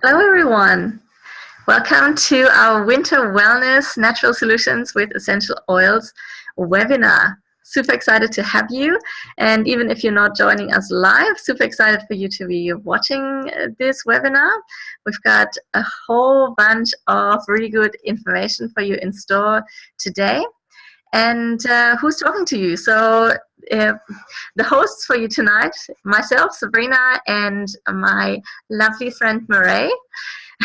Hello, everyone. Welcome to our Winter Wellness Natural Solutions with Essential Oils webinar. Super excited to have you. And even if you're not joining us live, super excited for you to be watching this webinar. We've got a whole bunch of really good information for you in store today. And who's talking to you? So the hosts for you tonight, myself, Sabrina, and my lovely friend Marae,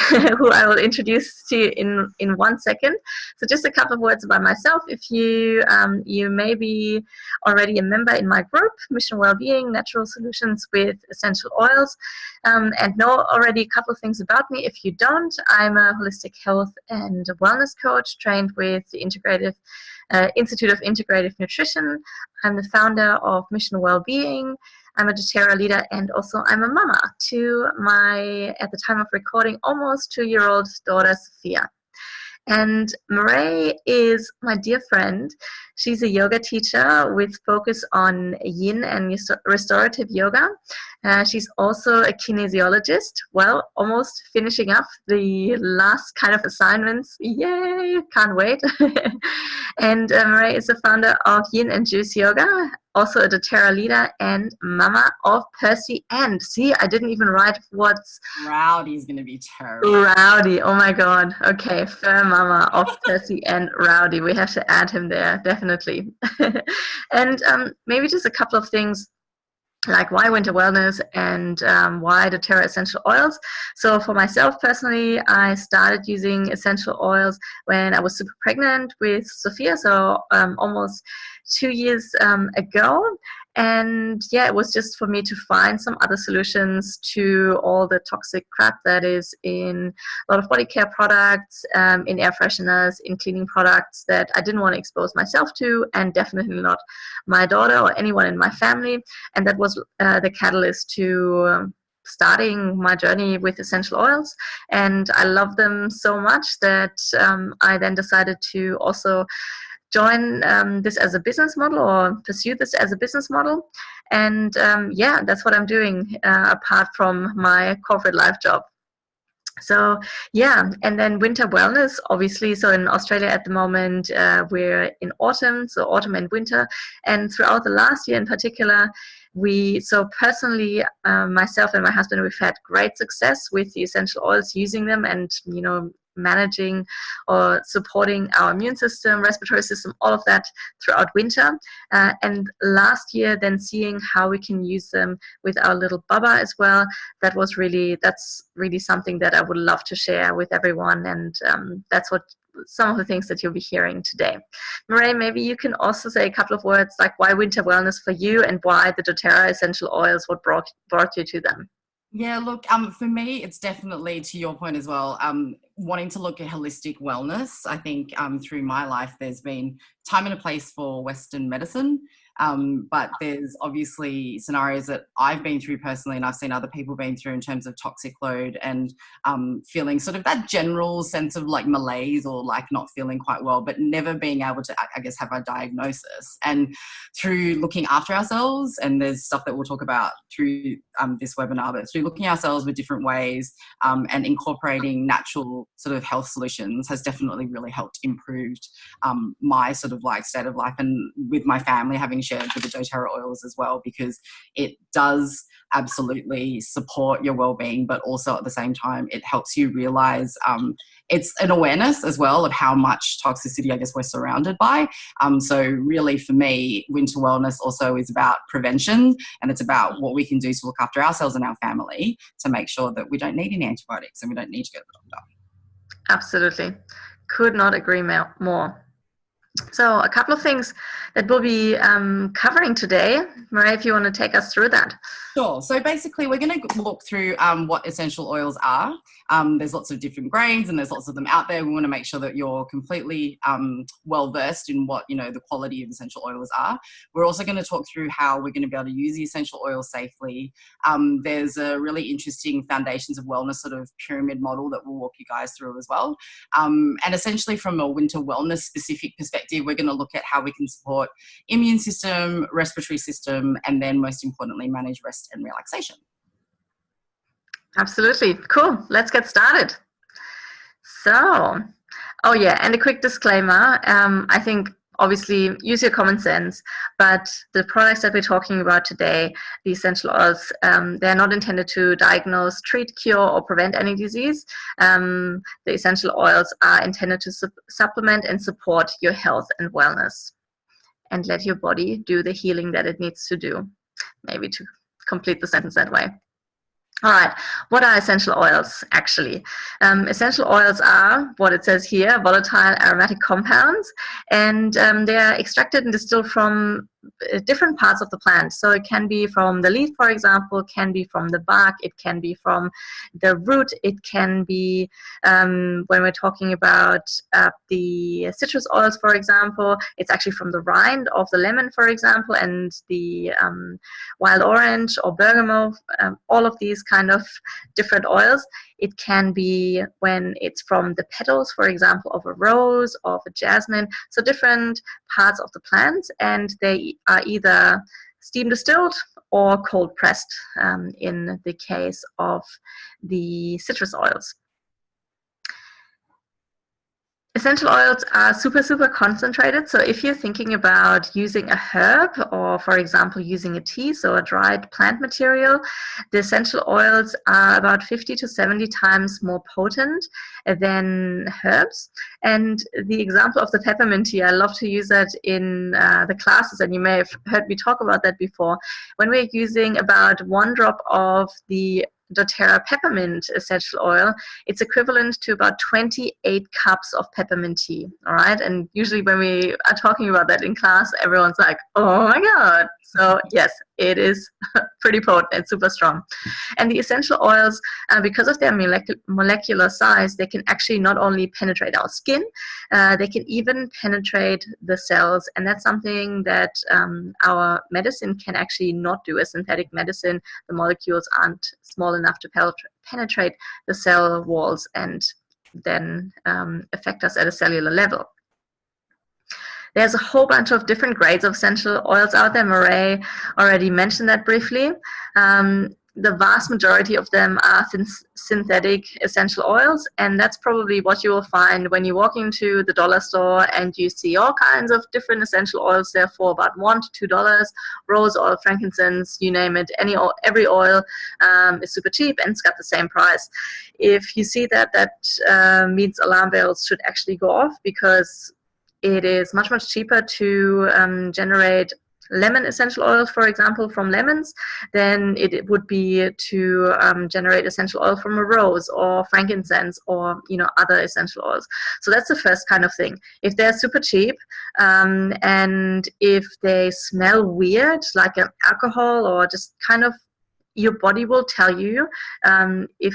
who I will introduce to you in 1 second. So just a couple of words about myself. If you you may be already a member in my group, Mission Wellbeing, Natural Solutions with Essential Oils, and know already a couple of things about me. If you don't, I'm a holistic health and wellness coach trained with the Institute of Integrative Nutrition. I'm the founder of Mission Wellbeing. I'm a doTERRA leader, and also I'm a mama to my, at the time of recording, almost 2-year-old daughter, Sophia. And Marae is my dear friend. She's a yoga teacher with focus on yin and restorative yoga. She's also a kinesiologist. Well, almost finishing up the last kind of assignments. Yay, can't wait. And Marae is the founder of Yin and Juice Yoga, also a doTERRA leader and mama of Percy and. See, I didn't even write what's... Rowdy is going to be terrible. Rowdy, oh my God. Okay, fair mama of Percy and Rowdy. We have to add him there, definitely. And maybe just a couple of things, like why winter wellness and why doTERRA essential oils. So for myself personally, I started using essential oils when I was super pregnant with Sophia, so almost 2 years ago. And yeah, it was just for me to find some other solutions to all the toxic crap that is in a lot of body care products, in air fresheners, in cleaning products that I didn't want to expose myself to, and definitely not my daughter or anyone in my family. And that was the catalyst to starting my journey with essential oils. And I love them so much that I then decided to also join this as a business model, or pursue this as a business model. And yeah, that's what I'm doing apart from my corporate life job. So yeah, and then winter wellness, obviously. So in Australia at the moment, we're in autumn, so autumn and winter. And throughout the last year in particular, so personally, myself and my husband, we've had great success with the essential oils, using them and, managing or supporting our immune system, respiratory system, all of that throughout winter. And last year, then seeing how we can use them with our little Baba as well. That's really something that I would love to share with everyone. And that's what some of the things that you'll be hearing today. Marae, maybe you can also say a couple of words, like why winter wellness for you and why the doTERRA essential oils, what brought you to them. Yeah, look, for me, it's definitely, to your point as well, wanting to look at holistic wellness. I think through my life, there's been time and a place for Western medicine. But there's obviously scenarios that I've been through personally, and I've seen other people been through in terms of toxic load and feeling sort of that general sense of like malaise or like not feeling quite well, but never being able to, I guess, have a diagnosis. And through looking after ourselves, and there's stuff that we'll talk about through this webinar, but through looking at ourselves with different ways and incorporating natural sort of health solutions has definitely really helped improve my sort of like state of life, and with my family having shared with the doTERRA oils as well, because it does absolutely support your well-being, but also at the same time it helps you realize it's an awareness as well of how much toxicity I guess we're surrounded by. So really for me, winter wellness also is about prevention, and it's about what we can do to look after ourselves and our family to make sure that we don't need any antibiotics and we don't need to go to the doctor. Absolutely. Could not agree more. So a couple of things that we'll be covering today. Marae, if you want to take us through that. Sure. So basically, we're going to look through what essential oils are. There's lots of different grades, and there's lots of them out there. We want to make sure that you're completely well versed in what the quality of essential oils are. We're also going to talk through how we're going to be able to use the essential oils safely. There's a really interesting foundations of wellness sort of pyramid model that we'll walk you guys through as well. And essentially, from a winter wellness specific perspective, we're going to look at how we can support immune system, respiratory system, and then most importantly, manage rest and relaxation. Absolutely. Cool. Let's get started. So, oh yeah, and a quick disclaimer. I think obviously use your common sense, but the products that we're talking about today, the essential oils, they're not intended to diagnose, treat, cure, or prevent any disease. The essential oils are intended to supplement and support your health and wellness, and let your body do the healing that it needs to do. Maybe to complete the sentence that way. All right, what are essential oils actually? Essential oils are what it says here, volatile aromatic compounds, and they are extracted and distilled from different parts of the plant. So it can be from the leaf, for example, can be from the bark, it can be from the root, it can be, when we're talking about the citrus oils, for example, it's actually from the rind of the lemon, for example, and the wild orange or bergamot, all of these kind of different oils. It can be when it's from the petals, for example, of a rose or of a jasmine, so different parts of the plants, and they are either steam distilled or cold pressed in the case of the citrus oils. Essential oils are super concentrated. So if you're thinking about using a herb or, for example, using a tea, so a dried plant material, the essential oils are about 50 to 70 times more potent than herbs. And the example of the peppermint tea, I love to use that in the classes, and you may have heard me talk about that before. When we're using about 1 drop of the doTERRA peppermint essential oil, it's equivalent to about 28 cups of peppermint tea. All right, and usually when we are talking about that in class, everyone's like, oh my god. So yes, it is pretty potent and super strong. And the essential oils, because of their molecular size, they can actually not only penetrate our skin, they can even penetrate the cells, and that's something that our medicine can actually not do. A synthetic medicine, the molecules aren't small enough to penetrate the cell walls and then affect us at a cellular level. There's a whole bunch of different grades of essential oils out there. Murray already mentioned that briefly. The vast majority of them are synthetic essential oils, and that's probably what you will find when you walk into the dollar store and you see all kinds of different essential oils there for about $1 to $2. Rose oil, frankincense, you name it, every oil is super cheap and it's got the same price. If you see that, that means alarm bells should actually go off, because it is much cheaper to generate lemon essential oils, for example, from lemons, than it would be to generate essential oil from a rose or frankincense or other essential oils. So that's the first kind of thing. If they're super cheap and if they smell weird, like an alcohol, or just kind of, your body will tell you if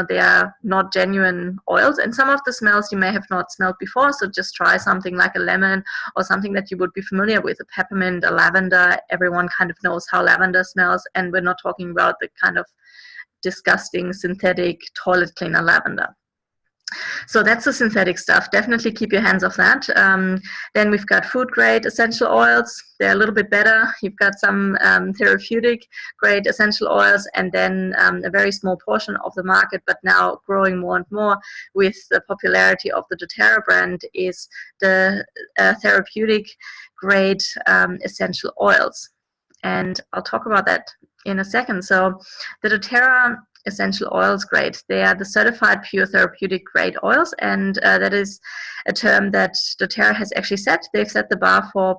they are not genuine oils. And some of the smells you may have not smelled before, so just try something like a lemon or something that you would be familiar with, a peppermint, a lavender. Everyone kind of knows how lavender smells, and we're not talking about the kind of disgusting synthetic toilet cleaner lavender. So that's the synthetic stuff. Definitely keep your hands off that. Then we've got food grade essential oils. They're a little bit better. You've got some therapeutic grade essential oils, and then a very small portion of the market, but now growing more and more with the popularity of the doTERRA brand, is the therapeutic grade essential oils. And I'll talk about that in a second. So the doTERRA essential oils grade, they are the certified pure therapeutic grade oils, and that is a term that doTERRA has actually set. They've set the bar for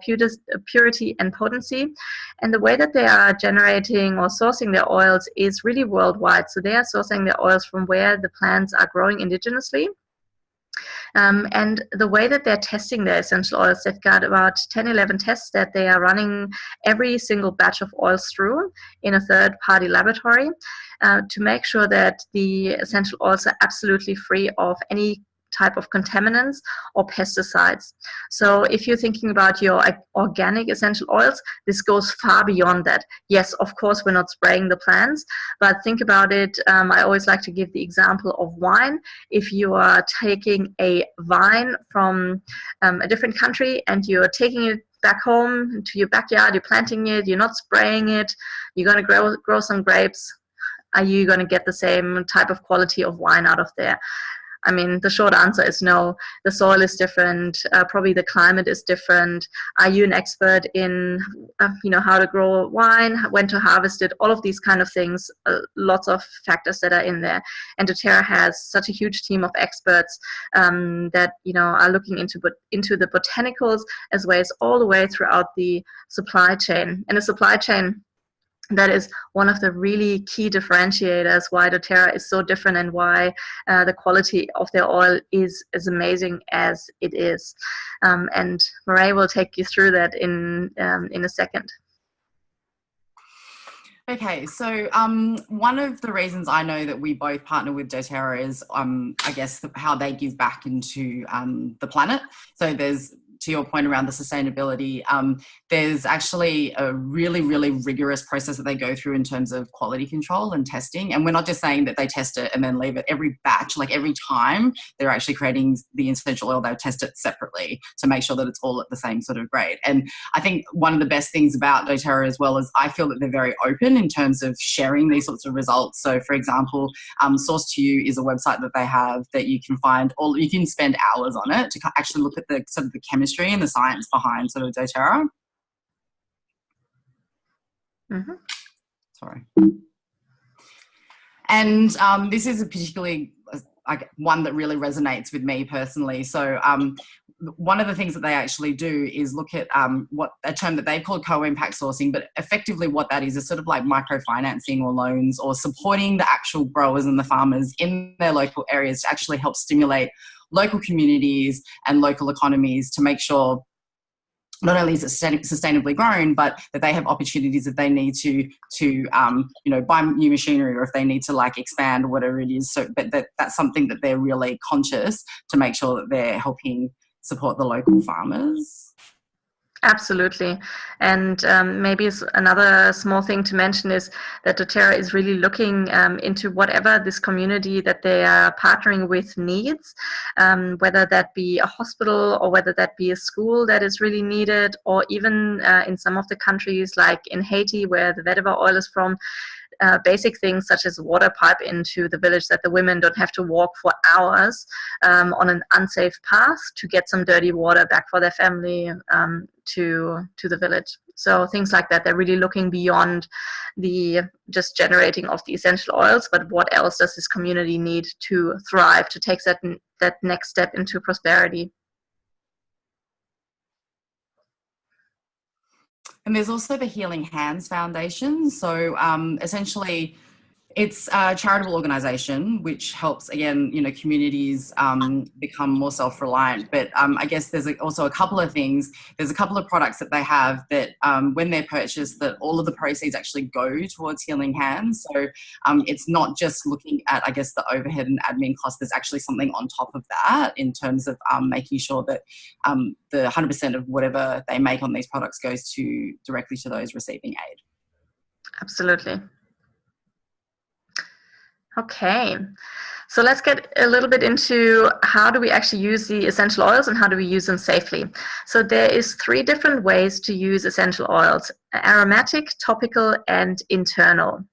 purity and potency, and the way that they are generating or sourcing their oils is really worldwide. So they are sourcing their oils from where the plants are growing indigenously. And the way that they're testing their essential oils, they've got about 10-11 tests that they are running every single batch of oils through in a third-party laboratory to make sure that the essential oils are absolutely free of any type of contaminants or pesticides. So if you're thinking about your organic essential oils, this goes far beyond that. Yes, of course, we're not spraying the plants, but think about it. I always like to give the example of wine. If you are taking a vine from a different country and you're taking it back home to your backyard, you're planting it, you're not spraying it, you're going to grow some grapes. are you going to get the same type of quality of wine out of there? I mean, the short answer is no. The soil is different. Probably the climate is different. Are you an expert in, how to grow wine, when to harvest it? All of these kind of things. Lots of factors that are in there. And doTERRA has such a huge team of experts that are looking into the botanicals as well as all the way throughout the supply chain. And the supply chain, that is one of the really key differentiators why doTERRA is so different and why the quality of their oil is as amazing as it is. And Marae will take you through that in a second. Okay, so one of the reasons I know that we both partner with doTERRA is, I guess, how they give back into the planet. So there's, to your point around the sustainability, there's actually a really, really rigorous process that they go through in terms of quality control and testing. And we're not just saying that they test it and then leave it. Every batch, like every time they're actually creating the essential oil, they test it separately to make sure that it's all at the same sort of grade. And I think one of the best things about doTERRA as well is I feel that they're very open in terms of sharing these sorts of results. So for example, Source to You is a website that they have that you can find you can spend hours on it to actually look at the sort of the chemistry and the science behind sort of doTERRA. Mm-hmm. Sorry. And this is a particularly one that really resonates with me personally. So one of the things that they actually do is look at a term that they've called co-impact sourcing, but effectively what that is sort of like microfinancing or loans or supporting the actual growers and the farmers in their local areas to actually help stimulate local communities and local economies to make sure not only is it sustainably grown, but that they have opportunities if they need to buy new machinery or if they need to like expand or whatever it is. So, but that's something that they're really conscious to make sure that they're helping support the local farmers. Absolutely. And maybe another small thing to mention is that doTERRA is really looking into whatever this community that they are partnering with needs, whether that be a hospital or whether that be a school that is really needed, or even in some of the countries like in Haiti where the vetiver oil is from, basic things such as water pipe into the village that the women don't have to walk for hours on an unsafe path to get some dirty water back for their family to the village. So things like that, they're really looking beyond the just generating of the essential oils, but what else does this community need to thrive, to take that next step into prosperity. And there's also the Healing Hands Foundation. So essentially, it's a charitable organisation which helps, again, communities become more self-reliant. But I guess there's also a couple of things. There's a couple of products that they have that when they're purchased, that all of the proceeds actually go towards Healing Hands. So it's not just looking at, I guess, the overhead and admin costs. There's actually something on top of that in terms of making sure that the 100% of whatever they make on these products goes directly to those receiving aid. Absolutely. Okay, so let's get a little bit into how do we actually use the essential oils and how do we use them safely. So there is 3 different ways to use essential oils: aromatic, topical, and internal.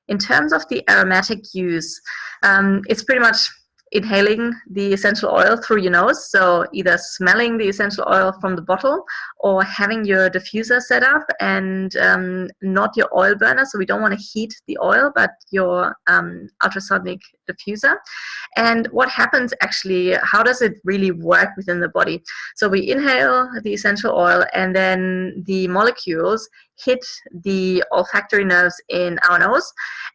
In terms of the aromatic use, it's pretty much inhaling the essential oil through your nose, so either smelling the essential oil from the bottle or having your diffuser set up and not your oil burner, so we don't want to heat the oil but your ultrasonic diffuser. And what happens actually, how does it really work within the body? So we inhale the essential oil and then the molecules hit the olfactory nerves in our nose,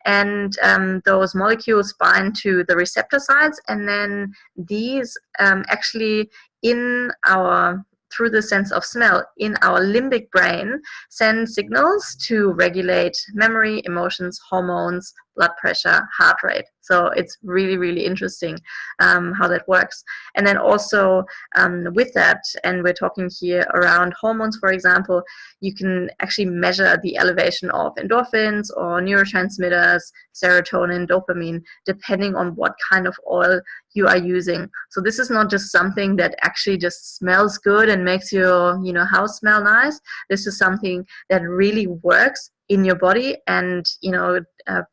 and those molecules bind to the receptor sites, and then these actually through the sense of smell in our limbic brain send signals to regulate memory, emotions, hormones, blood pressure, heart rate. So it's really, really interesting how that works. And then also with that, and we're talking here around hormones, for example, you can actually measure the elevation of endorphins or neurotransmitters, serotonin, dopamine, depending on what kind of oil you are using. So this is not just something that actually just smells good and makes your house smell nice. This is something that really works in your body, and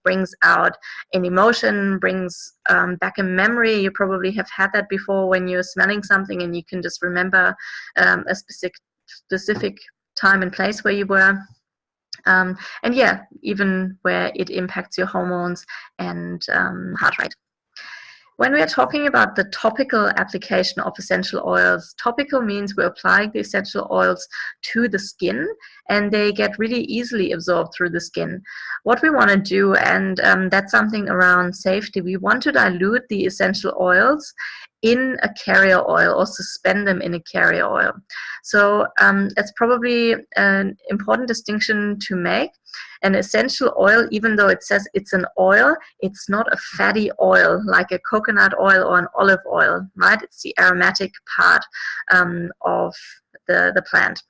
brings out an emotion, brings back a memory. You probably have had that before when you're smelling something and you can just remember a specific time and place where you were. And yeah, even where it impacts your hormones and heart rate. When we are talking about the topical application of essential oils, topical means we're applying the essential oils to the skin and they get really easily absorbed through the skin. What we want to do, and that's something around safety, we want to dilute the essential oils in a carrier oil or suspend them in a carrier oil. So that's probably an important distinction to make. An essential oil, even though it says it's an oil, it's not a fatty oil like a coconut oil or an olive oil, right? It's the aromatic part of the plant.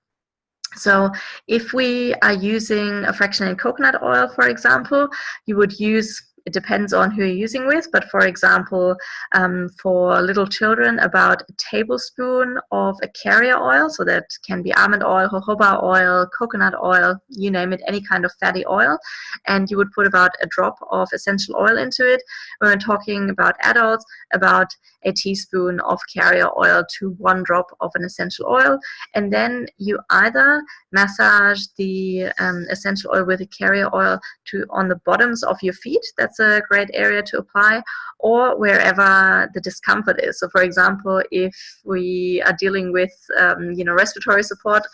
So if we are using a fractionated coconut oil, for example, you would use, it depends on who you're using with, but for example, for little children, about a tablespoon of a carrier oil, so that can be almond oil, jojoba oil, coconut oil, you name it, any kind of fatty oil, and you would put about a drop of essential oil into it. When we're talking about adults, about a teaspoon of carrier oil to 1 drop of an essential oil, and then you either massage the essential oil with the carrier oil on the bottoms of your feet. That's a great area to apply, or wherever the discomfort is. So for example, if we are dealing with respiratory support,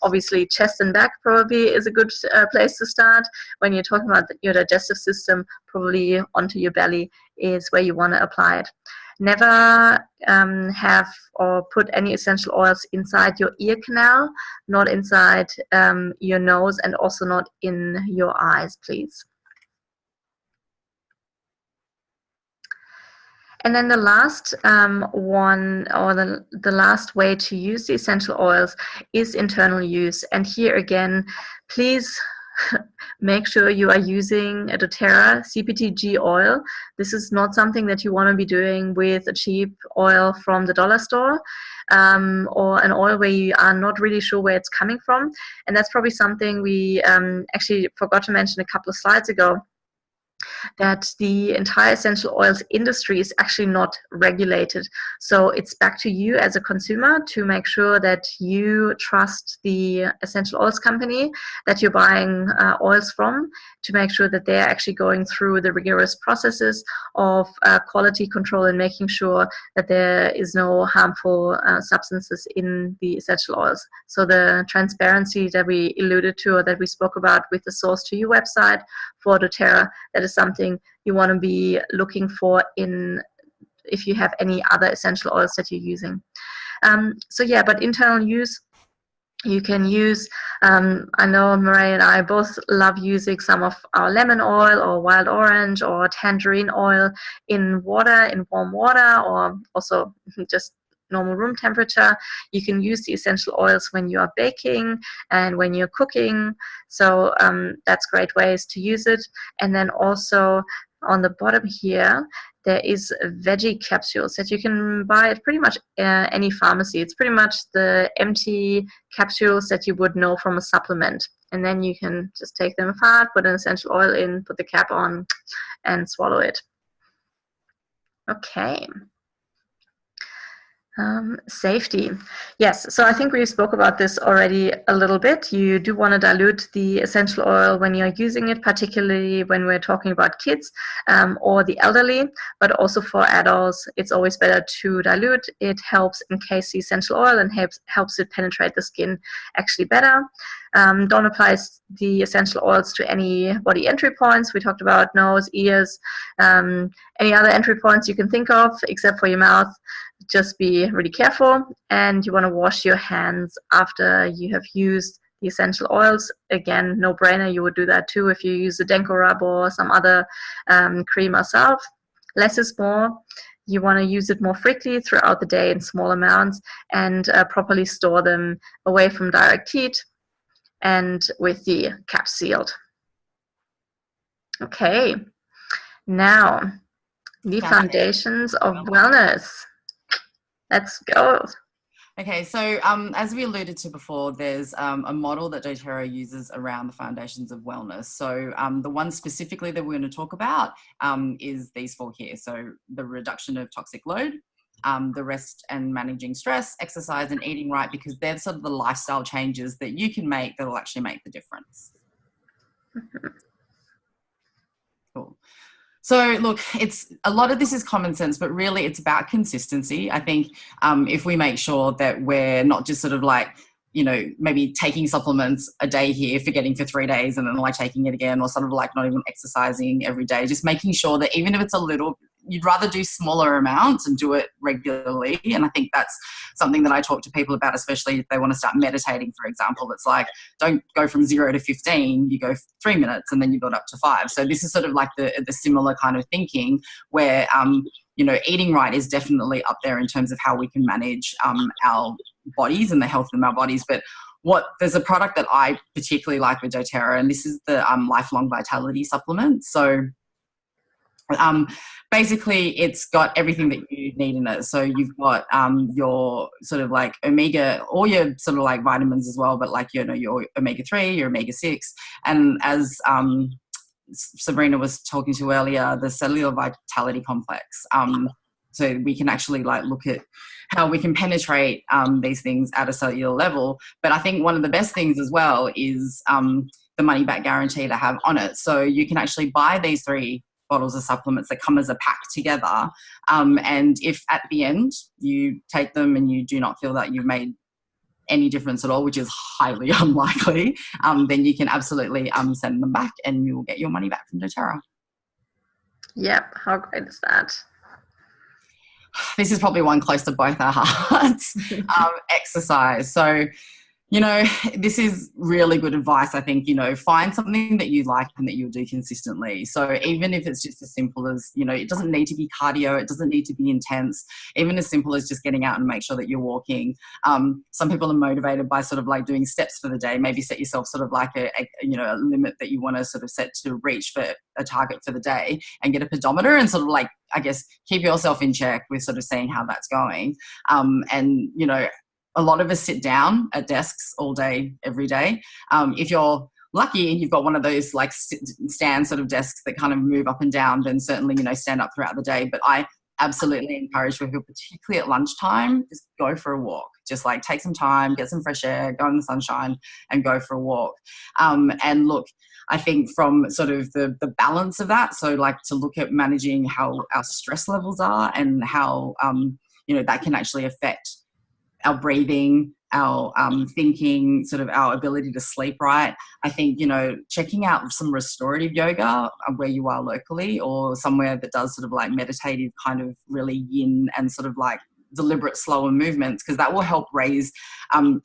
obviously chest and back probably is a good place to start. When you're talking about your digestive system, probably onto your belly is where you want to apply it. Never have or put any essential oils inside your ear canal, not inside your nose, and also not in your eyes, please. And then the last one, or the last way to use the essential oils is internal use. And here again, please make sure you are using a doTERRA CPTG oil. This is not something that you want to be doing with a cheap oil from the dollar store, or an oil where you are not really sure where it's coming from. And that's probably something we actually forgot to mention a couple of slides ago, that the entire essential oils industry is actually not regulated. So it's back to you as a consumer to make sure that you trust the essential oils company that you're buying oils from, to make sure that they're actually going through the rigorous processes of quality control and making sure that there is no harmful substances in the essential oils. So the transparency that we alluded to, or that we spoke about with the source to you website for doTERRA, that is something you want to be looking for in if you have any other essential oils that you're using. So yeah, but internal use, you can use, I know Murray and I both love using some of our lemon oil or wild orange or tangerine oil in water, in warm water, or also just normal room temperature. You can use the essential oils when you are baking and when you're cooking. So that's great ways to use it. And then also on the bottom here, there is veggie capsules that you can buy at pretty much any pharmacy. It's pretty much the empty capsules that you would know from a supplement. And then you can just take them apart, put an essential oil in, put the cap on, and swallow it. Okay. Safety. Yes, so I think we spoke about this already a little bit. You do want to dilute the essential oil when you're using it, particularly when we're talking about kids or the elderly, but also for adults, it's always better to dilute. It helps encase the essential oil and helps it penetrate the skin actually better. Don't apply the essential oils to any body entry points. We talked about nose, ears, any other entry points you can think of except for your mouth. Just be really careful, and you want to wash your hands after you have used the essential oils. Again, no brainer, you would do that too if you use a Denko rub or some other cream yourself. Less is more. You want to use it more frequently throughout the day in small amounts, and properly store them away from direct heat and with the cap sealed. Okay, now the foundations of wellness. Let's go. Okay, so as we alluded to before, there's a model that doTERRA uses around the foundations of wellness. So the one specifically that we're going to talk about is these four here. So the reduction of toxic load, the rest and managing stress, exercise and eating right, because they're sort of the lifestyle changes that you can make that will actually make the difference. Cool. So look, it's a lot of this is common sense, but really it's about consistency. I think if we make sure that we're not just sort of like, you know, maybe taking supplements a day here, forgetting for 3 days and then like taking it again, or sort of like not even exercising every day, just making sure that even if it's a little, you'd rather do smaller amounts and do it regularly. And I think that's something that I talk to people about, especially if they want to start meditating, for example. It's like, don't go from 0 to 15, you go 3 minutes and then you build up to 5. So this is sort of like the similar kind of thinking where, you know, eating right is definitely up there in terms of how we can manage our bodies and the health of our bodies. But there's a product that I particularly like with doTERRA, and this is the lifelong vitality supplement. So basically it's got everything that you need in it. So you've got your sort of like omega, all your sort of like vitamins as well, but like, you know, your omega-3, your omega-6, and as Sabrina was talking to earlier, the cellular vitality complex. So we can actually like look at how we can penetrate these things at a cellular level. But I think one of the best things as well is the money back guarantee to have on it. So you can actually buy these 3 bottles of supplements that come as a pack together. And if at the end you take them and you do not feel that you've made any difference at all, which is highly unlikely, then you can absolutely send them back and you will get your money back from doTERRA. Yep, how great is that? This is probably one close to both our hearts. Exercise. So, you know, this is really good advice. I think, you know, find something that you like and that you'll do consistently. So even if it's just as simple as, you know, it doesn't need to be cardio, it doesn't need to be intense, even as simple as just getting out and make sure that you're walking. Some people are motivated by sort of like doing steps for the day. Maybe set yourself sort of like a limit that you want to sort of set to reach for a target for the day, and get a pedometer and sort of like, I guess, keep yourself in check with sort of seeing how that's going. And, you know, a lot of us sit down at desks all day, every day. If you're lucky and you've got one of those like stand sort of desks that kind of move up and down, then certainly, you know, stand up throughout the day. But I absolutely encourage people, particularly at lunchtime, just go for a walk. Just like take some time, get some fresh air, go in the sunshine and go for a walk. And look, I think from sort of the balance of that, so like to look at managing how our stress levels are and how, you know, that can actually affect our breathing, our thinking, sort of our ability to sleep right. I think, you know, checking out some restorative yoga where you are locally, or somewhere that does sort of like meditative kind of really yin and sort of like deliberate slower movements, because that will help raise,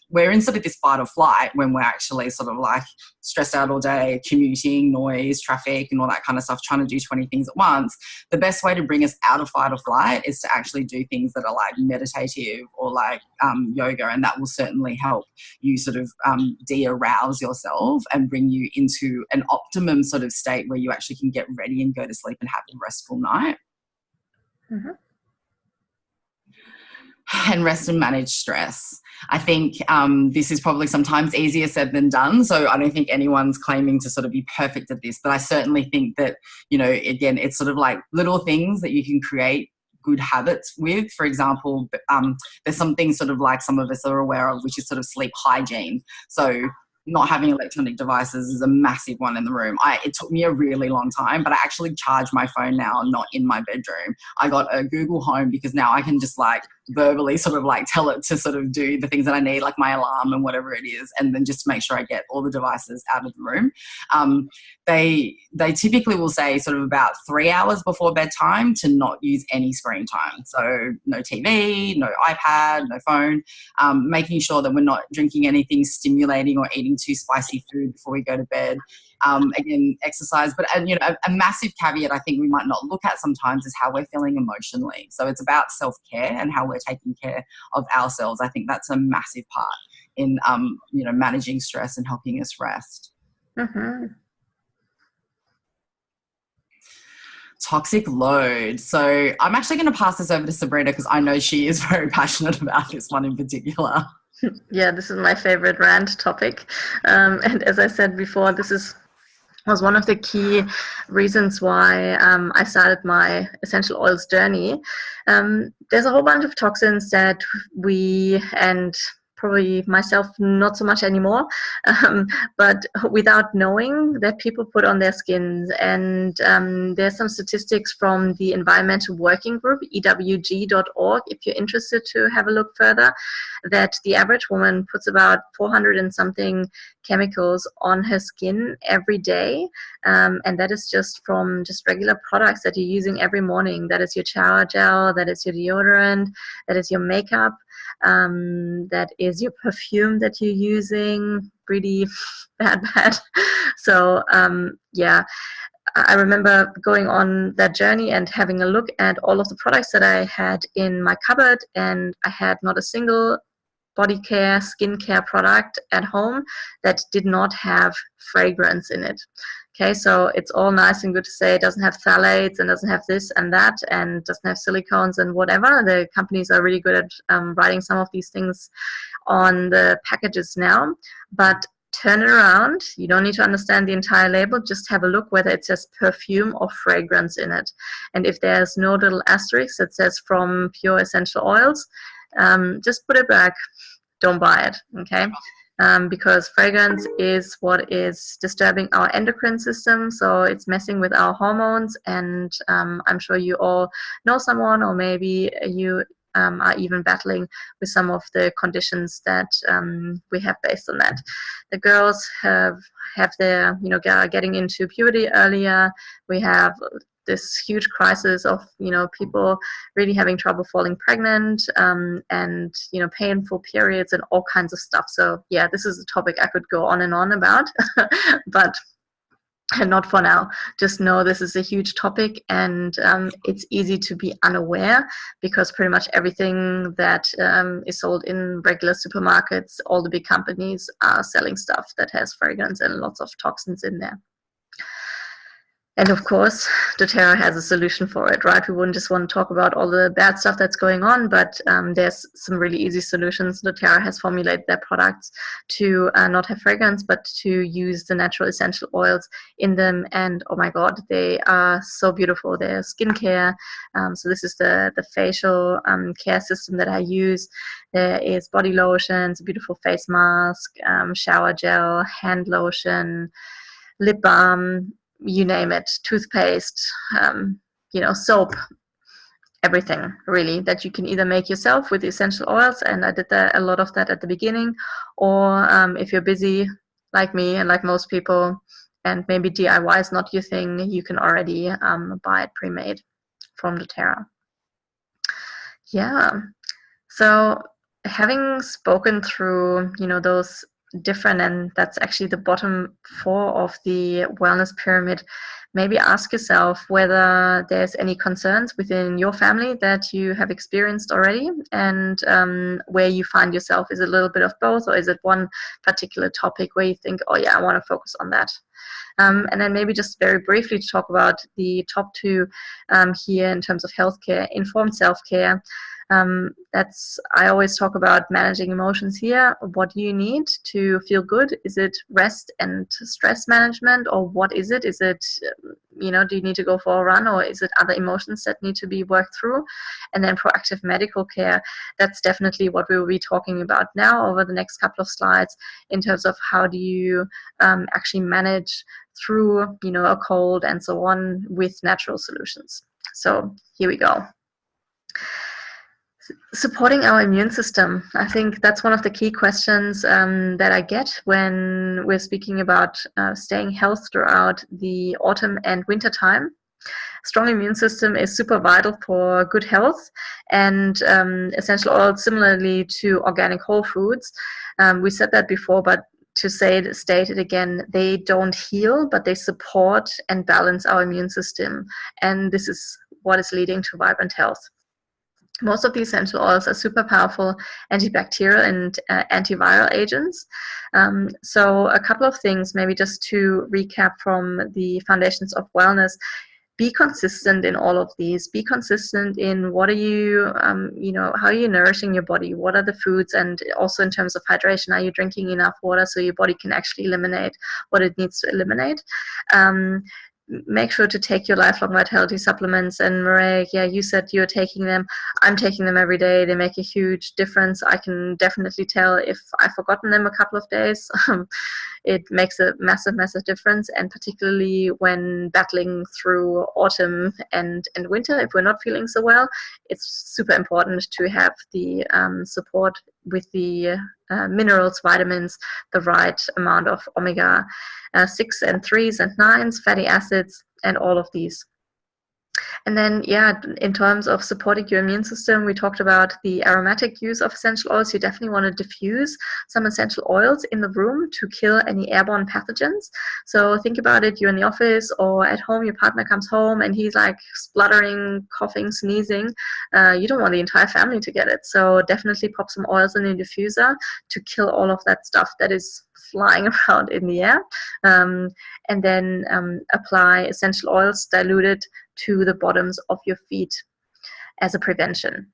we're in sort of this fight or flight when we're actually sort of like stressed out all day, commuting, noise, traffic and all that kind of stuff, trying to do 20 things at once. The best way to bring us out of fight or flight is to actually do things that are like meditative or like yoga, and that will certainly help you sort of de-arouse yourself and bring you into an optimum sort of state where you actually can get ready and go to sleep and have a restful night. Mm-hmm. And rest and manage stress. I think this is probably sometimes easier said than done. So I don't think anyone's claiming to sort of be perfect at this, but I certainly think that, you know, again, it's sort of like little things that you can create good habits with. For example, there's something sort of like some of us are aware of, which is sort of sleep hygiene. So not having electronic devices is a massive one in the room. It took me a really long time, but I actually charge my phone now, not in my bedroom. I got a Google Home because now I can just like verbally sort of like tell it to sort of do the things that I need, like my alarm and whatever it is, and then just make sure I get all the devices out of the room. They typically will say sort of about 3 hours before bedtime to not use any screen time. So no TV, no iPad, no phone, making sure that we're not drinking anything stimulating or eating too spicy food before we go to bed. Again, exercise, but you know, a massive caveat I think we might not look at sometimes is how we're feeling emotionally. So it's about self-care and how we're taking care of ourselves. I think that's a massive part in you know, managing stress and helping us rest. Mm-hmm. toxic load. So I'm actually going to pass this over to Sabrina because I know she is very passionate about this one in particular. Yeah, this is my favorite rant topic. And as I said before, was one of the key reasons why I started my essential oils journey. There's a whole bunch of toxins that we, and probably myself not so much anymore, but without knowing, that people put on their skins. And there's some statistics from the Environmental Working Group, ewg.org, if you're interested to have a look further, that the average woman puts about 400 and something chemicals on her skin every day, and that is just from just regular products that you're using every morning. That is your shower gel, that is your deodorant, that is your makeup, that is your perfume that you're using. Really bad. So yeah, I remember going on that journey and having a look at all of the products that I had in my cupboard, and I had not a single body care, skincare product at home that did not have fragrance in it. Okay, so it's all nice and good to say it doesn't have phthalates and doesn't have this and that and doesn't have silicones and whatever. The companies are really good at writing some of these things on the packages now, but turn it around. You don't need to understand the entire label. Just have a look whether it says perfume or fragrance in it. And if there's no little asterisk that says from pure essential oils, just put it back. Don't buy it, okay? Because fragrance is what is disturbing our endocrine system, so it's messing with our hormones. And I'm sure you all know someone, or maybe you are even battling with some of the conditions that we have based on that. The girls have their, getting into puberty earlier. We have this huge crisis of people really having trouble falling pregnant, and painful periods and all kinds of stuff. So yeah, this is a topic I could go on and on about, but not for now. Just know this is a huge topic, and it's easy to be unaware because pretty much everything that is sold in regular supermarkets, all the big companies are selling stuff that has fragrance and lots of toxins in there. And of course, doTERRA has a solution for it, right? We wouldn't just want to talk about all the bad stuff that's going on, but there's some really easy solutions. doTERRA has formulated their products to not have fragrance, but to use the natural essential oils in them. And oh my God, they are so beautiful. They're skincare. So this is the facial care system that I use. There is body lotions, a beautiful face mask, shower gel, hand lotion, lip balm, you name it, toothpaste, soap, everything really that you can either make yourself with the essential oils. And I did a lot of that at the beginning, or if you're busy like me and like most people, and maybe DIY is not your thing, you can already buy it pre-made from doTERRA. Yeah, so having spoken through those different, and that's actually the bottom 4 of the wellness pyramid, maybe ask yourself whether there's any concerns within your family that you have experienced already, and where you find yourself. Is it a little bit of both, or is it one particular topic where you think, oh yeah, I want to focus on that? And then maybe just very briefly to talk about the top 2 here in terms of healthcare. Informed self-care. I always talk about managing emotions here. What do you need to feel good? Is it rest and stress management, or what is it? Is it, do you need to go for a run, or is it other emotions that need to be worked through? And then proactive medical care. That's definitely what we will be talking about now over the next couple of slides, in terms of how do you actually manage through, a cold and so on with natural solutions. So here we go. Supporting our immune system. I think that's one of the key questions that I get when we're speaking about staying healthy throughout the autumn and winter time. Strong immune system is super vital for good health, and essential oils, similarly to organic whole foods. We said that before, but to state it again, they don't heal, but they support and balance our immune system. And this is what is leading to vibrant health. Most of the essential oils are super powerful antibacterial and antiviral agents. So a couple of things, maybe just to recap from the foundations of wellness. be consistent in all of these. Be consistent in what are you, how are you nourishing your body? What are the foods? And also in terms of hydration, are you drinking enough water so your body can actually eliminate what it needs to eliminate? Make sure to take your lifelong vitality supplements. And Marae, yeah, you said you're taking them. I'm taking them every day. They make a huge difference. I can definitely tell if I've forgotten them a couple of days. It makes a massive difference, and particularly when battling through autumn and winter, if we're not feeling so well, it's super important to have the support with the minerals, vitamins, the right amount of omega 6 and 3s and 9s, fatty acids, and all of these. And then, yeah, in terms of supporting your immune system, we talked about the aromatic use of essential oils. You definitely want to diffuse some essential oils in the room to kill any airborne pathogens. So think about it, you're in the office or at home, your partner comes home and he's like spluttering, coughing, sneezing. You don't want the entire family to get it. So definitely pop some oils in the diffuser to kill all of that stuff that is flying around in the air. And then apply essential oils diluted to the bottoms of your feet as a prevention.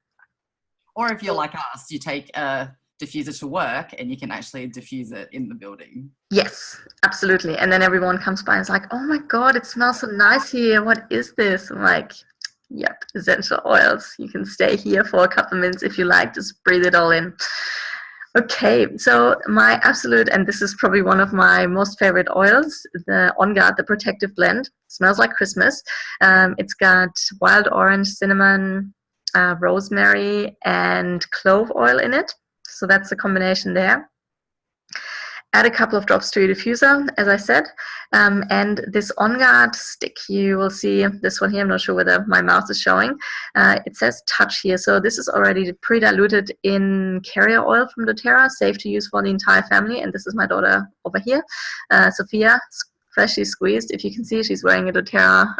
Or if you're like us, you take a diffuser to work and you can actually diffuse it in the building. Yes, absolutely. And then everyone comes by and is like, oh my God, it smells so nice here. What is this? I'm like, yep, essential oils. You can stay here for a couple of minutes if you like, just breathe it all in. Okay, so my absolute, and this is probably one of my most favorite oils, the On Guard, the Protective Blend. Smells like Christmas. It's got wild orange, cinnamon, rosemary, and clove oil in it. So that's the combination there. Add a couple of drops to your diffuser, as I said, and this On Guard stick, you will see this one here. I'm not sure whether my mouse is showing. It says touch here, so this is already pre-diluted in carrier oil from doTERRA, safe to use for the entire family. And this is my daughter over here, Sophia, freshly squeezed. If you can see, she's wearing a doTERRA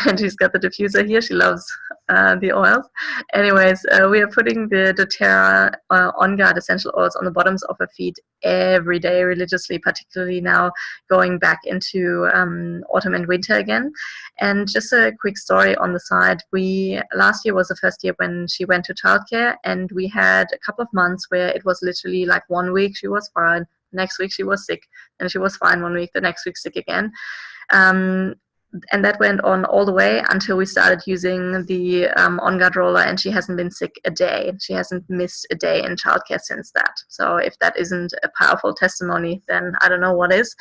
and she's got the diffuser here. She loves the oils. Anyways, we are putting the doTERRA On Guard essential oils on the bottoms of her feet every day religiously, particularly now going back into autumn and winter again. And just a quick story on the side, last year was the first year when she went to childcare, and we had a couple of months where it was literally like 1 week she was fine, next week she was sick, and she was fine 1 week, the next week sick again. And that went on all the way until we started using the On Guard roller, and she hasn't been sick a day. She hasn't missed a day in childcare since that. So if that isn't a powerful testimony, then I don't know what is.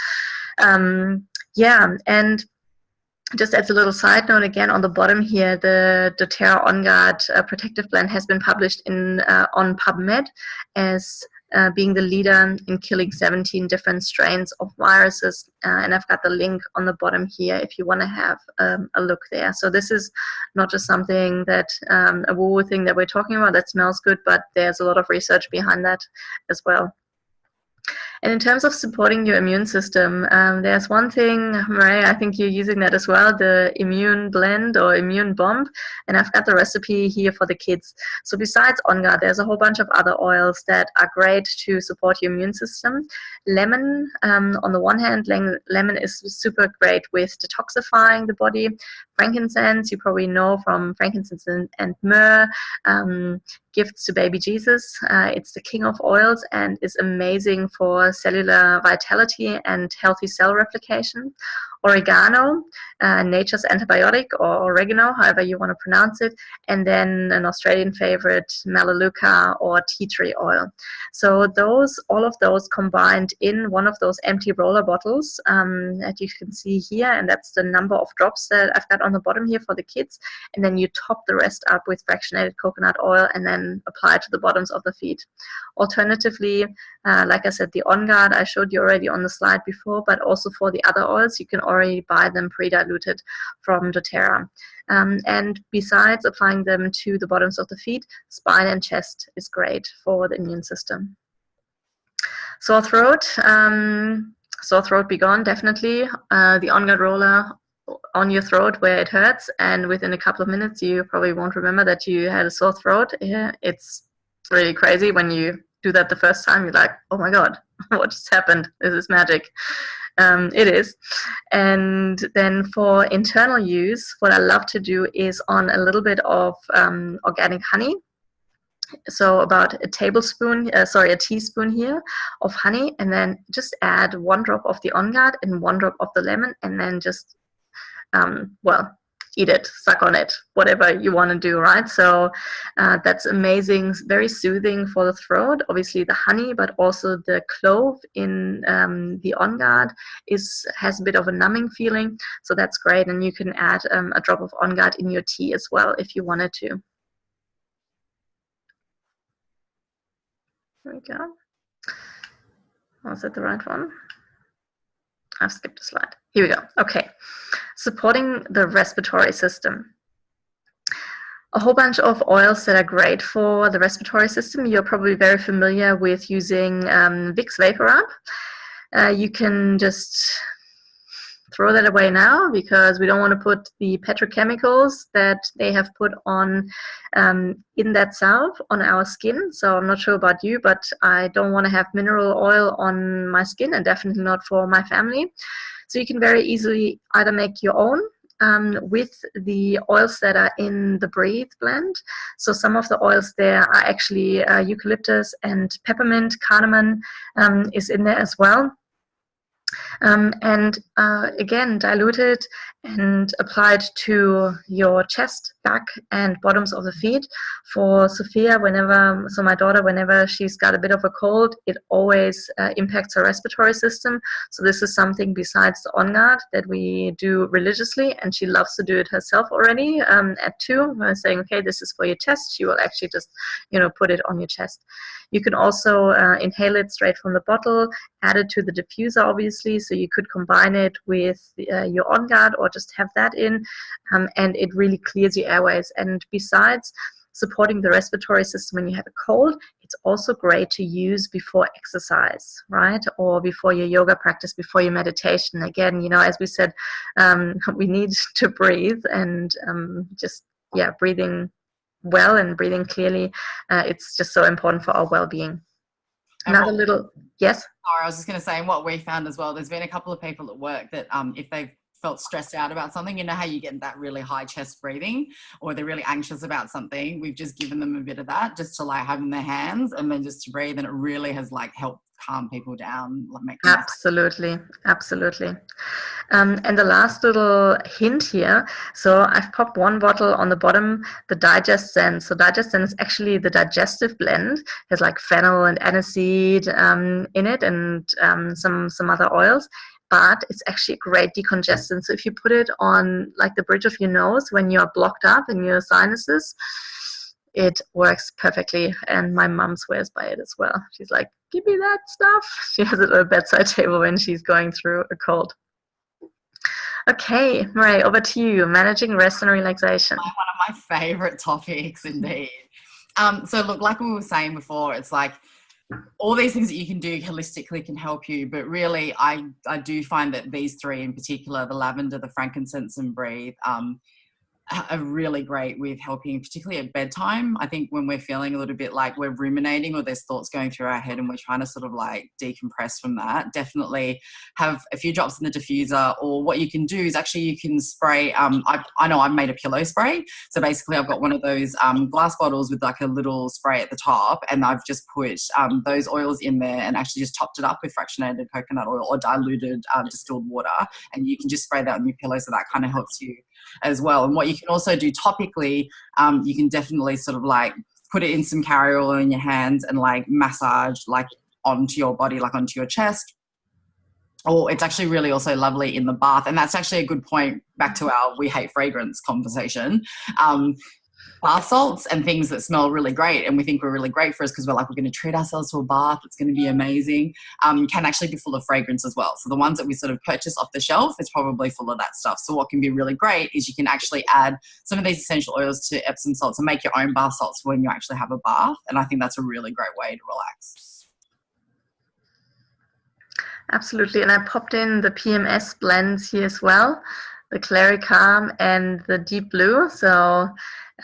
Yeah, and just as a little side note, again, on the bottom here, the doTERRA On Guard Protective Blend has been published on PubMed as being the leader in killing 17 different strains of viruses. And I've got the link on the bottom here if you want to have a look there. So this is not just something that, a woo-woo thing that we're talking about that smells good, but there's a lot of research behind that as well. And in terms of supporting your immune system, there's one thing, Maria, I think you're using that as well, the immune blend or immune bomb. And I've got the recipe here for the kids. So besides On Guard, there's a whole bunch of other oils that are great to support your immune system. Lemon, on the one hand, lemon is super great with detoxifying the body. Frankincense, you probably know from frankincense and myrrh, gifts to baby Jesus. It's the king of oils and is amazing for cellular vitality and healthy cell replication. Oregano, nature's antibiotic, or oregano, however you want to pronounce it, and then an Australian favorite, melaleuca or tea tree oil. So all of those combined in one of those empty roller bottles that you can see here, and that's the number of drops that I've got on the bottom here for the kids, and then you top the rest up with fractionated coconut oil and then apply to the bottoms of the feet. Alternatively, like I said, the On Guard I showed you already on the slide before, but also for the other oils, you can already buy them pre-diluted from doTERRA. And besides applying them to the bottoms of the feet, spine and chest is great for the immune system. Sore throat be gone, definitely. The On Guard roller on your throat where it hurts, and within a couple of minutes you probably won't remember that you had a sore throat. Yeah, it's really crazy when you do that the first time. You're like, oh my God, what just happened? This is magic. It is. And then for internal use, what I love to do is on a little bit of organic honey. So about a teaspoon here of honey, and then just add 1 drop of the On Guard and 1 drop of the lemon, and then just well, eat it, suck on it, whatever you want to do, right? So that's amazing, very soothing for the throat. Obviously the honey, but also the clove in the On Guard has a bit of a numbing feeling, so that's great. And you can add a drop of On Guard in your tea as well if you wanted to. There we go. Was that the right one? I've skipped a slide. Here we go. Okay. Supporting the respiratory system. A whole bunch of oils that are great for the respiratory system. You're probably very familiar with using Vicks VapoRub. You can just throw that away now, because we don't want to put the petrochemicals that they have put on in that salve on our skin. So I'm not sure about you, but I don't want to have mineral oil on my skin, and definitely not for my family. So you can very easily either make your own with the oils that are in the Breathe blend. So some of the oils there are actually eucalyptus and peppermint. Cardamom is in there as well. And again, diluted and applied to your chest, back, and bottoms of the feet. For Sophia, my daughter, whenever she's got a bit of a cold, it always impacts her respiratory system. So this is something besides the On Guard that we do religiously, and she loves to do it herself already at 2. I'm saying, okay, this is for your chest. She will actually just, put it on your chest. You can also inhale it straight from the bottle, add it to the diffuser, obviously, so you could combine it with your On Guard or just have that in, and it really clears your airways. And besides supporting the respiratory system when you have a cold, it's also great to use before exercise, right? Or before your yoga practice, before your meditation. Again, as we said, we need to breathe, and breathing well and breathing clearly, it's just so important for our well-being. Another little, yes? Sorry, I was just going to say, what we found as well, there's been a couple of people at work that if they've felt stressed out about something, how you get that really high chest breathing, or they're really anxious about something, we've just given them a bit of that just to have in their hands and then just to breathe, and it really has helped calm people down. Absolutely. And the last little hint here, so I've popped 1 bottle on the bottom, the Digest Zen. So Digest Zen is actually the digestive blend. It has fennel and aniseed in it, and some other oils. But it's actually a great decongestant. So if you put it on the bridge of your nose when you're blocked up in your sinuses, it works perfectly. And my mom swears by it as well. She's like, give me that stuff. She has it at a bedside table when she's going through a cold. Okay, Marie, over to you. Managing rest and relaxation. One of my favorite topics, indeed. So look, like we were saying before, it's all these things that you can do holistically can help you, but really I do find that these 3 in particular, the lavender, the frankincense, and Breathe, are really great with helping, particularly at bedtime. I think when we're feeling a little bit like we're ruminating or there's thoughts going through our head and we're trying to sort of decompress from that, definitely have a few drops in the diffuser. Or what you can do is actually you can spray, I know I've made a pillow spray. So basically I've got one of those glass bottles with a little spray at the top, and I've just put those oils in there and actually just topped it up with fractionated coconut oil or diluted distilled water, and you can just spray that on your pillow, so that kind of helps you as well. And what you can also do topically, you can definitely sort of put it in some carrier oil in your hands and massage onto your body, onto your chest. Or it's actually really also lovely in the bath. And that's actually a good point back to our we hate fragrance conversation. Bath salts and things that smell really great and we think we're really great for us because we're going to treat ourselves to a bath, it's going to be amazing, can actually be full of fragrance as well. So the ones that we sort of purchase off the shelf is probably full of that stuff. So what can be really great is you can actually add some of these essential oils to Epsom salts and make your own bath salts when you actually have a bath. And I think that's a really great way to relax. Absolutely. And I popped in the PMS blends here as well, the Clary Calm and the Deep Blue. So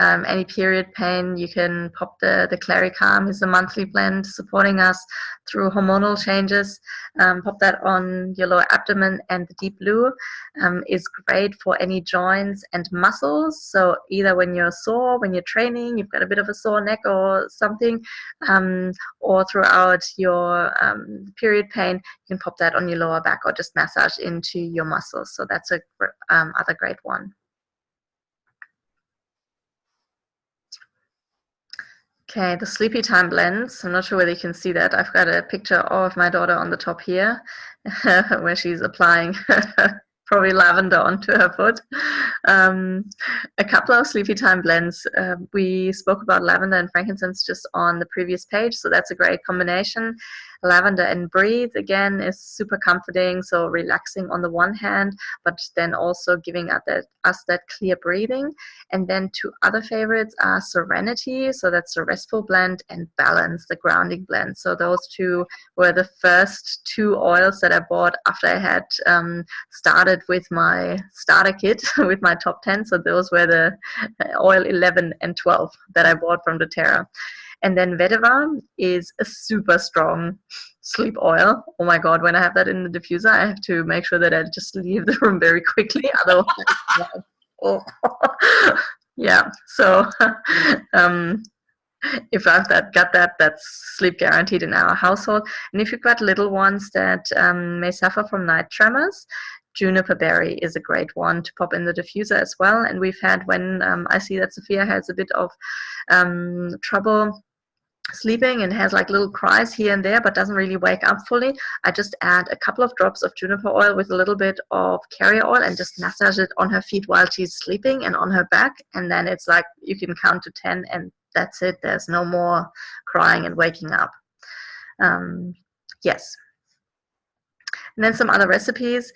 Any period pain, you can pop the Clary Calm is a monthly blend supporting us through hormonal changes. Pop that on your lower abdomen, and the Deep Blue is great for any joints and muscles. So either when you're sore, when you're training, you've got a bit of a sore neck or something, or throughout your period pain, you can pop that on your lower back or just massage into your muscles. So that's a other great one. Okay, the Sleepy Time blends. I'm not sure whether you can see that. I've got a picture of my daughter on the top here where she's applying probably lavender onto her foot. A couple of Sleepy Time blends. We spoke about lavender and frankincense just on the previous page, so that's a great combination. Lavender and Breathe, again, is super comforting, so relaxing on the one hand, but then also giving us that clear breathing. And then two other favorites are Serenity, so that's a restful blend, and Balance, the grounding blend. So those two were the first two oils that I bought after I had started with my starter kit with my top 10. So those were the oil 11 and 12 that I bought from doTERRA. And then Vetiver is a super strong sleep oil. Oh my God, when I have that in the diffuser, I have to make sure that I just leave the room very quickly. Otherwise, oh. Yeah, so if I've got that, that's sleep guaranteed in our household. And if you've got little ones that may suffer from night tremors, Juniper Berry is a great one to pop in the diffuser as well. And we've had, when I see that Sophia has a bit of trouble sleeping and has like little cries here and there but doesn't really wake up fully, I just add a couple of drops of juniper oil with a little bit of carrier oil and just massage it on her feet while she's sleeping and on her back, and then it's like you can count to 10 and that's it. There's no more crying and waking up. Yes. And then some other recipes.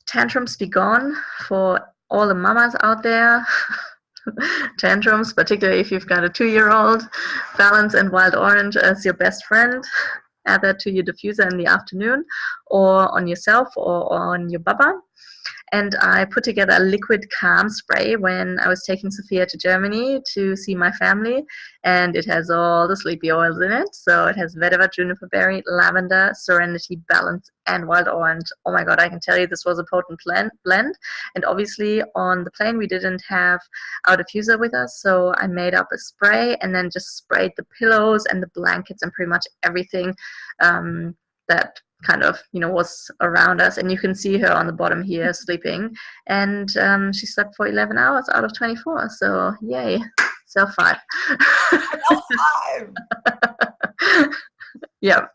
Tantrums Be Gone for all the mamas out there. Tantrums, particularly if you've got a 2-year-old. Balance and Wild Orange as your best friend. Add that to your diffuser in the afternoon, or on yourself, or on your baba. And I put together a liquid calm spray when I was taking Sophia to Germany to see my family, and it has all the sleepy oils in it. So it has vetiver, juniper berry, lavender, serenity, balance, and wild orange. Oh my God, I can tell you this was a potent blend. And obviously on the plane we didn't have our diffuser with us, so I made up a spray and then just sprayed the pillows and the blankets and pretty much everything that kind of, was around us. And you can see her on the bottom here sleeping, and she slept for 11 hours out of 24. So yay, self 5. Self 5. Yeah.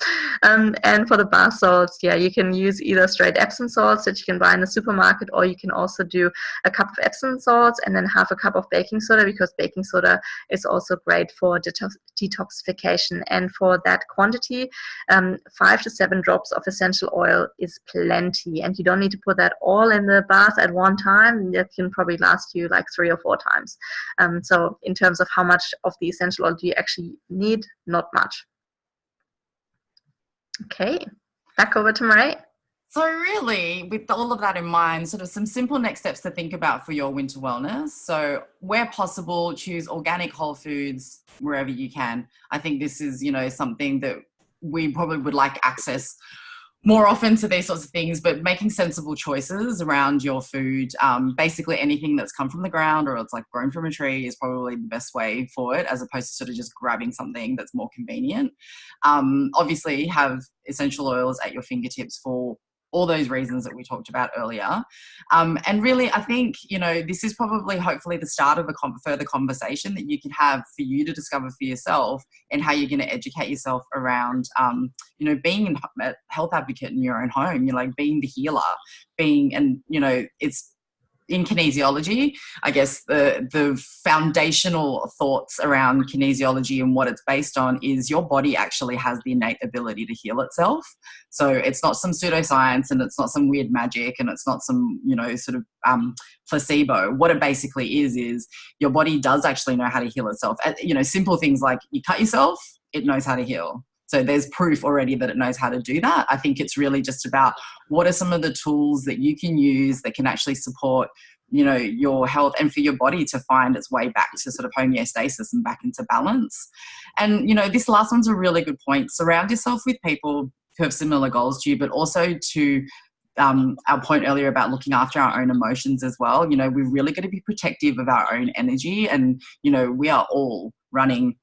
And for the bath salts, yeah, you can use either straight Epsom salts that you can buy in the supermarket, or you can also do a cup of Epsom salts and then half a cup of baking soda, because baking soda is also great for detoxification. And for that quantity, 5 to 7 drops of essential oil is plenty, and you don't need to put that all in the bath at one time. That can probably last you like 3 or 4 times. So in terms of how much of the essential oil do you actually need, not much. Okay, back over to Marae. So really, with all of that in mind, sort of some simple next steps to think about for your winter wellness. So where possible, choose organic whole foods wherever you can. I think this is, something that we probably would like access more often to these sorts of things, but making sensible choices around your food. Basically anything that's come from the ground or it's like grown from a tree is probably the best way forward, as opposed to sort of just grabbing something that's more convenient. Obviously have essential oils at your fingertips for all those reasons that we talked about earlier. And really, I think, this is probably hopefully the start of a further conversation that you can have for you to discover for yourself, and how you're going to educate yourself around, being a health advocate in your own home. You're like being the healer, it's in kinesiology, I guess the foundational thoughts around kinesiology and what it's based on is your body actually has the innate ability to heal itself. So it's not some pseudoscience, and it's not some weird magic, and it's not some, placebo. What it basically is your body does actually know how to heal itself. Simple things like you cut yourself, it knows how to heal. So there's proof already that it knows how to do that. I think it's really just about what are some of the tools that you can use that can actually support, you know, your health and for your body to find its way back to sort of homeostasis and back into balance. And, you know, this last one's a really good point. Surround yourself with people who have similar goals to you, but also to our point earlier about looking after our own emotions as well. You know, we're really going to be protective of our own energy, and, you know, we are all running,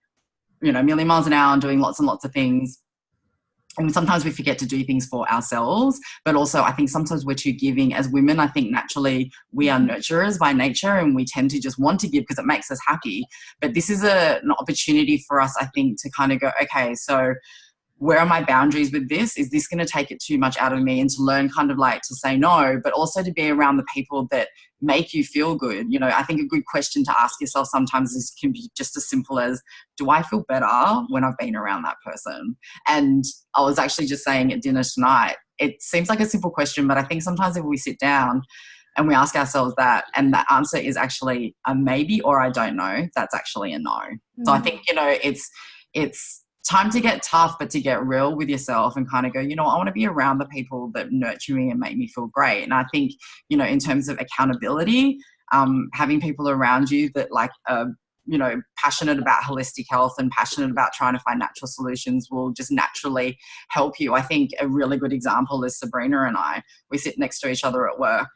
you know, a million miles an hour and doing lots and lots of things. And sometimes we forget to do things for ourselves, but also I think sometimes we're too giving. As women, I think naturally we are nurturers by nature, and we tend to just want to give because it makes us happy. But this is an opportunity for us, I think, to kind of go, okay, so where are my boundaries with this? Is this going to take it too much out of me? And to learn kind of like to say no, but also to be around the people that make you feel good. You know, I think a good question to ask yourself sometimes is, can be just as simple as, do I feel better when I've been around that person? And I was actually just saying at dinner tonight, it seems like a simple question, but I think sometimes if we sit down and we ask ourselves that, and the answer is actually a maybe or I don't know, that's actually a no. Mm-hmm. So I think, you know, it's time to get tough, but to get real with yourself and kind of go, you know, I want to be around the people that nurture me and make me feel great. And I think, you know, in terms of accountability, having people around you that like, you know, passionate about holistic health and passionate about trying to find natural solutions will just naturally help you. I think a really good example is Sabrina and I. We sit next to each other at work.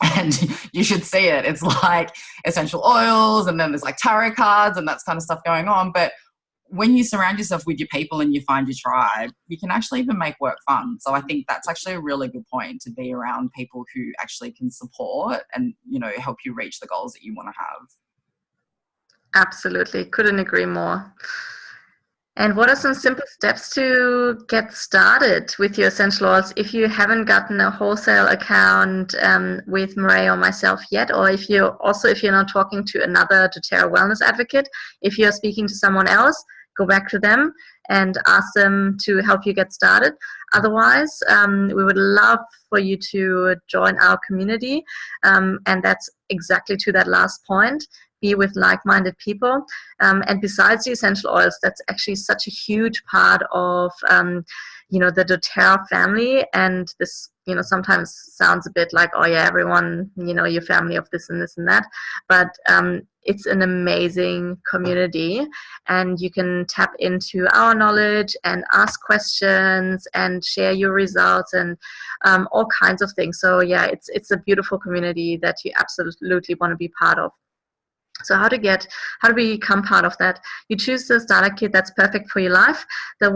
And you should see it. It's like essential oils, and then there's like tarot cards and that's kind of stuff going on. But when you surround yourself with your people and you find your tribe, you can actually even make work fun. So I think that's actually a really good point, to be around people who actually can support and, you know, help you reach the goals that you want to have. Absolutely. Couldn't agree more. And what are some simple steps to get started with your essential oils if you haven't gotten a wholesale account with Murray or myself yet, or if you're not talking to another doTERRA wellness advocate, if you're speaking to someone else, go back to them and ask them to help you get started. Otherwise, we would love for you to join our community, and that's exactly to that last point. Be with like-minded people, and besides the essential oils, that's actually such a huge part of you know, the doTERRA family. And this, you know, sometimes sounds a bit like, oh yeah, everyone, you know, your family of this and this and that, but it's an amazing community, and you can tap into our knowledge and ask questions and share your results and all kinds of things. So yeah, it's a beautiful community that you absolutely want to be part of. So how to become part of that? You choose the starter kit that's perfect for your life. The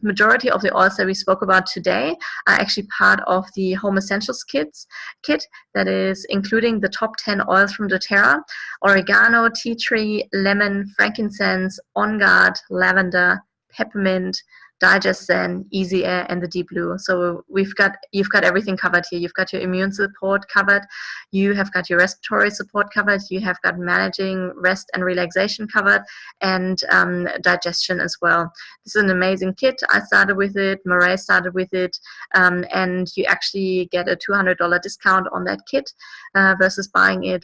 majority of the oils that we spoke about today are actually part of the Home Essentials kit that is including the top 10 oils from doTERRA: oregano, tea tree, lemon, frankincense, on guard, lavender, peppermint, Digest Zen, Easy Air, and the Deep Blue. So you've got everything covered here. You've got your immune support covered. You have got your respiratory support covered. You have got managing rest and relaxation covered, and digestion as well. This is an amazing kit. I started with it. Murray started with it, and you actually get a $200 discount on that kit versus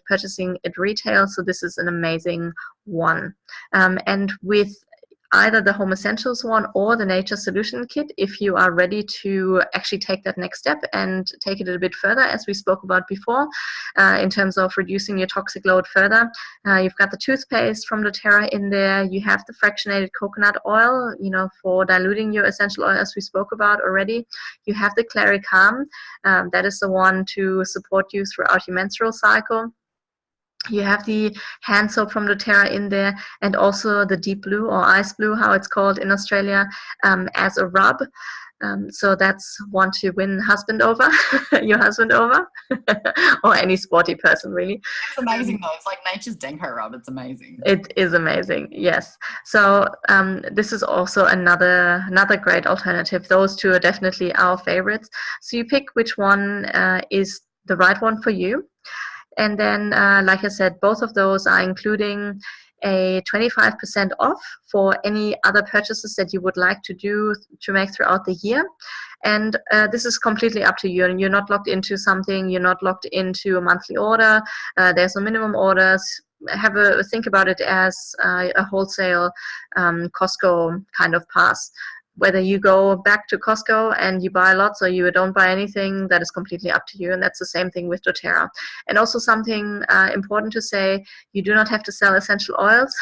purchasing it retail. So this is an amazing one. And with either the Home Essentials one or the Nature Solution Kit, if you are ready to actually take that next step and take it a bit further, as we spoke about before, in terms of reducing your toxic load further. You've got the toothpaste from doTERRA in there. You have the fractionated coconut oil, you know, for diluting your essential oil, as we spoke about already. You have the Clary Calm. That is the one to support you throughout your menstrual cycle. You have the hand soap from doTERRA in there, and also the Deep Blue, or Ice Blue, how it's called in Australia, as a rub. So that's one to win husband over, your husband over, or any sporty person, really. It's amazing though. It's like nature's Denko rub. It's amazing. It is amazing, yes. So this is also another great alternative. Those two are definitely our favorites. So you pick which one is the right one for you. And then, like I said, both of those are including a 25% off for any other purchases that you would like to make throughout the year. And this is completely up to you. And you're not locked into something. You're not locked into a monthly order. There's no minimum orders. have a think about it as a wholesale Costco kind of pass. Whether you go back to Costco and you buy lots or you don't buy anything, that is completely up to you. And that's the same thing with doTERRA. And also something important to say, you do not have to sell essential oils.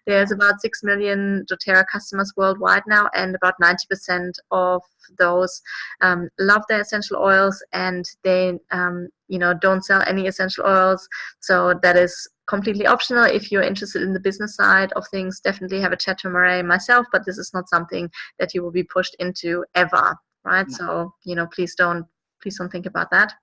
There's about 6 million doTERRA customers worldwide now, and about 90% of those love their essential oils, and they don't sell any essential oils. So that is completely optional. If you're interested in the business side of things, definitely have a chat to Marae and myself, but this is not something that you will be pushed into ever, right? No. So, please don't think about that.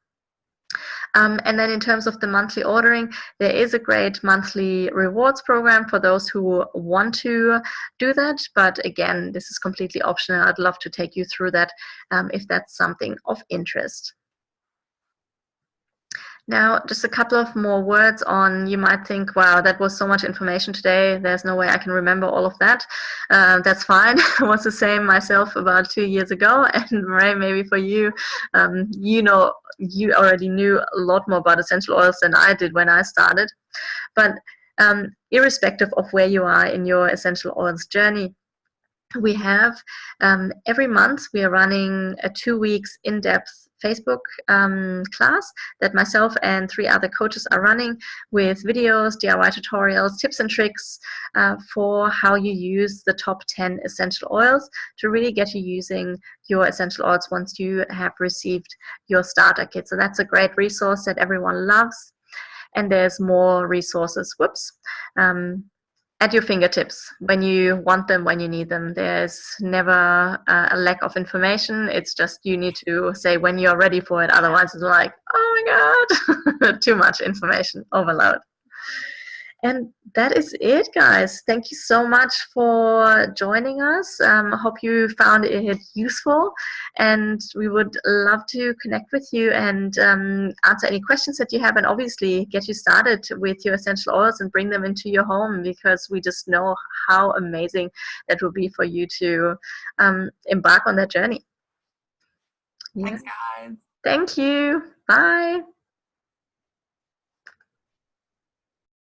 And then in terms of the monthly ordering, there is a great monthly rewards program for those who want to do that. But again, this is completely optional. I'd love to take you through that if that's something of interest. Now, just a couple of more words on, you might think, wow, that was so much information today. There's no way I can remember all of that. That's fine. I was the same myself about 2 years ago. And Marae, maybe for you, you already knew a lot more about essential oils than I did when I started. But irrespective of where you are in your essential oils journey, we have every month we are running a 2 weeks in-depth Facebook class that myself and 3 other coaches are running, with videos, DIY tutorials, tips and tricks for how you use the top 10 essential oils to really get you using your essential oils once you have received your starter kit. So that's a great resource that everyone loves. And there's more resources, at your fingertips when you want them, when you need them. There's never a lack of information. It's just you need to say when you're ready for it. Otherwise, it's like, oh my God, too much information overload. And that is it, guys. Thank you so much for joining us. I hope you found it useful, and we would love to connect with you and answer any questions that you have, and obviously get you started with your essential oils and bring them into your home, because we just know how amazing that will be for you to embark on that journey. Thanks, guys. Thank you. Bye.